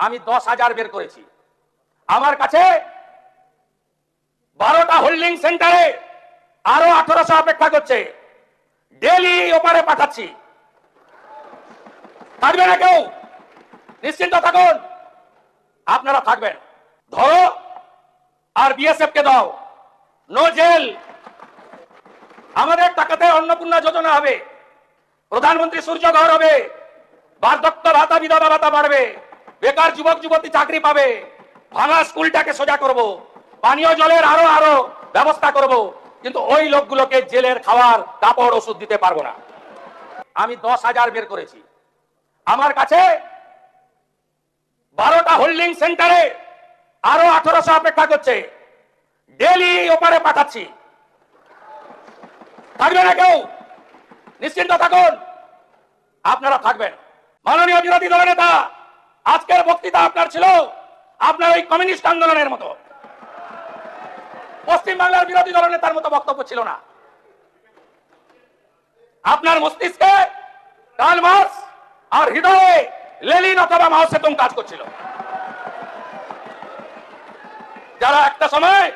আমি 10,000 বের করেছি। আমার কাছে 12টা হোল্ডিং সেন্টারে আরো 1800 অপেক্ষা করছে। ডেলি ওপারে পাঠাচ্ছি। থাকবে না কেউ, নিশ্চিন্ত থাকুন, আপনারা থাকবেন। ধরো আর বিএসএফ কে দাও, নো জেল। আমাদের টাকাতে অন্নপূর্ণা যোজনা হবে, প্রধানমন্ত্রী সূর্য ঘর হবে, বার্ধক্য ভাতা বিধবা ভাতা বাড়বে, বেকার যুবক যুবতী চাকরি পাবে, ভাঙা স্কুলটাকে সোজা করব, পানীয় জলের আরো আরো ব্যবস্থা করব। কিন্তু ওই লোকগুলোকে জেলের খাবার কাপড় ওষুধ দিতে পারবো না। আমি 10,000 বের করেছি। আমার কাছে 12টা হোল্ডিং সেন্টারে আরো 1800 অপেক্ষা করছে। ডেলি ওপারে পাঠাচ্ছি। থাকবে না কেউ, নিশ্চিন্ত থাকুন, আপনারা থাকবেন। মাননীয় বিরোধী দলের নেতা, আজকের বক্তৃতা আপনার ছিল আপনার ওই কমিউনিস্ট আন্দোলনের মতো, পশ্চিম বাংলার বিরোধী দলের নেতার মতো বক্তব্য ছিল না। আপনার মস্তিষ্কে কার্ল মার্কস আর হৃদয়ে লেনিন অথবা মাও সেতুং কাজ করছিল, যারা একটা সময়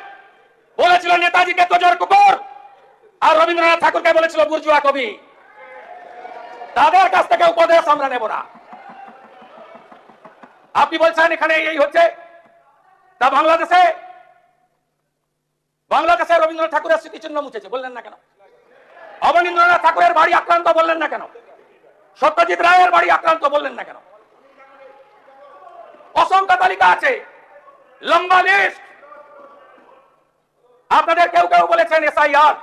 বলেছিল নেতাজিকে তোজর কুকুর আর রবীন্দ্রনাথ ঠাকুরকে বলেছিল বুর্জুয়া কবি। তাদের কাছ থেকে উপদেশ আমরা নেব না। আপনি বলছেন এখানে এই হচ্ছে, তা বাংলাদেশে রবীন্দ্রনাথ ঠাকুরের স্মৃতিচিহ্ন মুছেছে, বললেন না কেন? অবনীন্দ্রনাথ ঠাকুরের বাড়ি আক্রান্ত, বললেন না কেন? সত্যজিৎ রায়ের বাড়ি আক্রান্ত, বললেন না কেন? অসংখ্য তালিকা আছে, লম্বা লিস্ট। আপনাদের কেউ কেউ বলেছেন এসআইআর,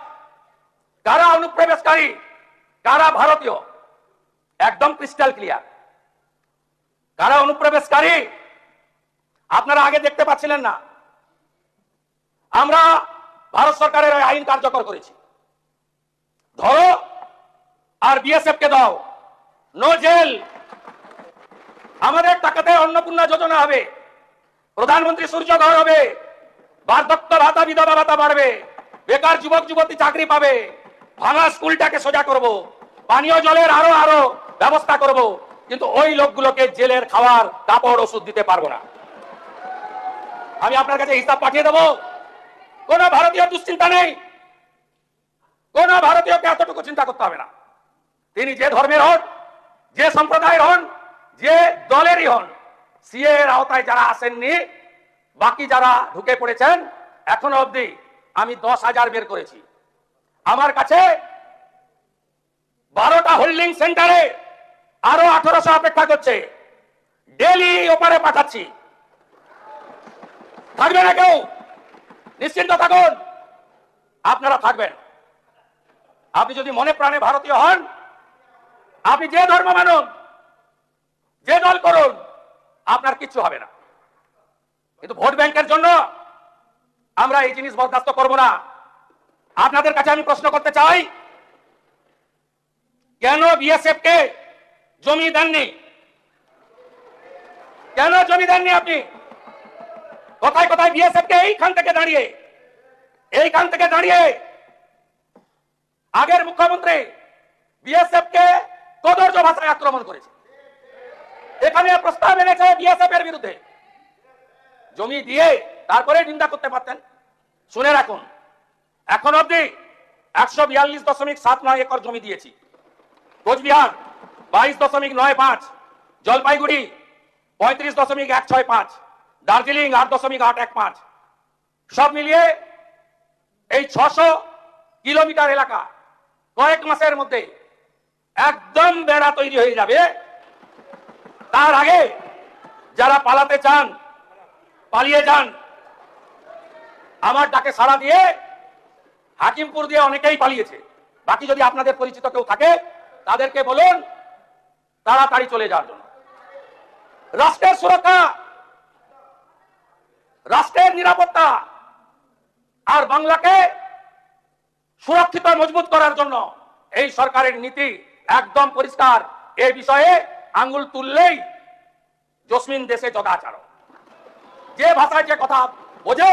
কারা অনুপ্রবেশকারী কারা ভারতীয়, একদম ক্রিস্টাল ক্লিয়ার। কারা অনুপ্রবেশকারী আপনারা আগে দেখতে পাচ্ছিলেন না। আমরা ভারত সরকারের আইন কার্যকর করেছি। ধরো আর বিএসএফ কে দাও, নো জেল। আমাদের টাকাতে অন্নপূর্ণা যোজনা হবে, প্রধানমন্ত্রী সূর্য ঘর হবে, বার্ধক্য ভাতা বিধবা ভাতা বাড়বে, বেকার যুবক যুবতী চাকরি পাবে, ভাঙা স্কুলটাকে সোজা করব, পানীয় জলের আরো আরো ব্যবস্থা করব। কিন্তু ওই লোকগুলোকে জেলের খাবার কাপড় ওষুধ দিতে পারবো না। আমি আপনার কাছে হিসাব পাঠিয়ে দেবো। কোন ভারতীয় দুশ্চিন্তা নেই, কোন ভারতীয়কে এতটুকু চিন্তা করতে হবে না। তিনি যে ধর্মের হন, যে সম্প্রদায়ের হন, যে দলেরই হন, সিএ এর আওতায় যারা আসেননি, বাকি যারা ঢুকে পড়েছেন, এখনো অবধি আমি 10,000 বের করেছি। আমার কাছে 12টা হোল্ডিং সেন্টারে আরো 1800 অপেক্ষা করছে। ডেলি ওপারে পাঠাচ্ছি। থাকবে না কেউ, নিশ্চিন্ত থাকুন, আপনারা থাকবেন। আপনি যদি মনে প্রাণে ভারতীয় হন, আপনি যে ধর্ম মানুন, যে দল করুন, আপনার কিচ্ছু হবে না। কিন্তু ভোট ব্যাংকের জন্য আমরা এই জিনিস বরদাস্ত করব না। আপনাদের কাছে আমি প্রশ্ন করতে চাই, কেন বিএসএফ কে জমি দেননি? কেন জমি দেননি আপনি? কোথায় কোথায় বিএসএফ কে এইখান থেকে দাঁড়িয়ে আগের মুখ্যমন্ত্রী বিএসএফ কে কদর্য ভাষায় আক্রমণ করেছে, এখানে প্রস্তাব এনেছে বিএসএফ এর বিরুদ্ধে। জমি দিয়ে তারপরে নিন্দা করতে পারতেন। শুনে রাখুন, এখন অবধি 142.79 একর জমি দিয়েছি। কোচবিহার 22.95, জলপাইগুড়ি 35.165, দার্জিলিং 8.815, সব মিলিয়ে এই 600 কিলোমিটার এলাকা কয়েক মাসের মধ্যে একদম বেড়া তৈরি হয়ে যাবে। তার আগে যারা পালাতে চান পালিয়ে যান। আমার ডাকে সাড়া দিয়ে হাকিমপুর দিয়ে অনেকেই পালিয়েছে। বাকি যদি আপনাদের পরিচিত কেউ থাকে, তাদেরকে বলুন তাড়াতাড়ি চলে যাওয়ার জন্য। রাষ্ট্রের সুরক্ষা, রাষ্ট্রের নিরাপত্তা আর বাংলাকে সুরক্ষিত মজবুত করার জন্য এই সরকারের নীতি একদম পরিষ্কার। এই বিষয়ে আঙ্গুল তুললেই জসমিন দেশে জগাচার। যে ভাষায় যে কথা বোঝে